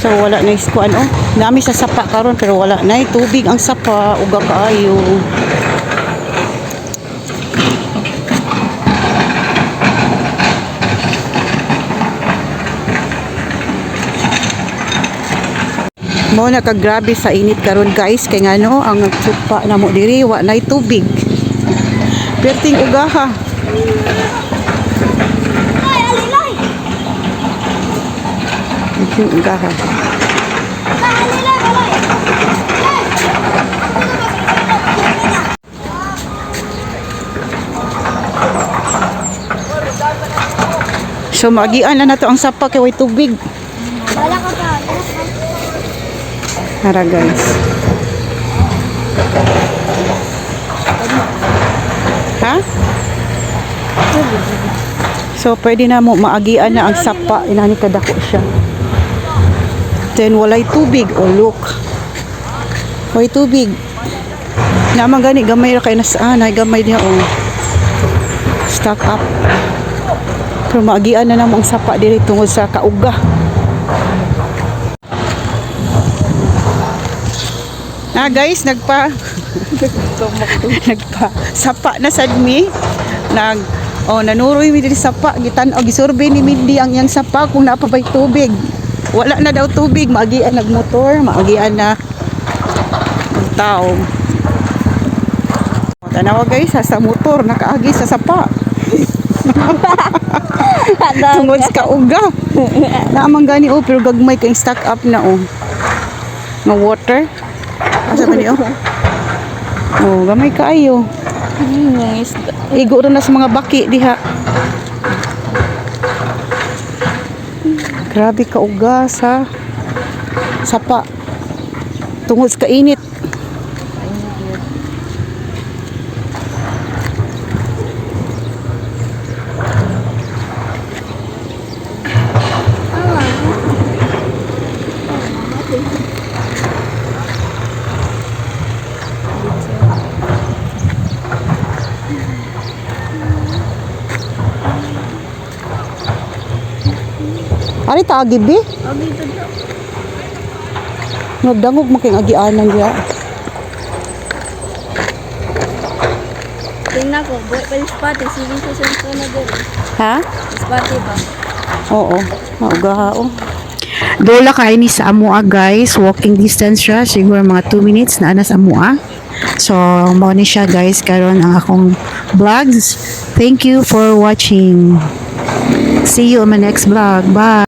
So wala na iskuan oh. Dami sa sapa karon pero wala na tubig ang sapa uga kaayo. Mo na kag grabe sa init karon guys kay ngano ang nagsupa na mo diri wa nay tubig. Perting ugaha. Ay, alilay. Perting ugaha. Alilay, alilay. So magian na nato ang sapa kay way tubig. Wala ka pa. Tara guys. Ha? So pwede na mo maagian na ang sapa inani kadako siya. Then walay tubig oh look. Way tubig. Naman gani gamay ra kay nasaan ay gamay diha oh. Stock up. Pero maagian na namo ang sapa diri tungod sa kauga. Guys, nagpa sapa na sad mi. Nanuroy mi diri sapa gitan-og gisurvey ni Mindy ang yang sapa kung naa pa bay tubig. Wala na daw tubig, maagian nagmotor, maagian na tao. Tanawa guys, sa motor nakaagi sa sapa. Tungod sa kauga. Naamang gani oh, pero gagmay kay stock up na oh. No water. Asa ba niyo? Oh, gamay kaayo. Igo rin na sa mga baki diha. Grabe ka uga sa sapa. Tungod sa kainit. Ari ta agibi? Abi to. Nagdangog mo kayong agianan diya. Tingnan ko, buhay pa yung spot. Sige sa sentro na din. Ha? Spot ba? Oo. Mauga oh. Dola kay ni sa amua guys. Walking distance siya. Siguro mga 2 minutes na anas amua. So, mao ni siya guys. Karon ang akong vlogs. Thank you for watching. See you on my next vlog. Bye.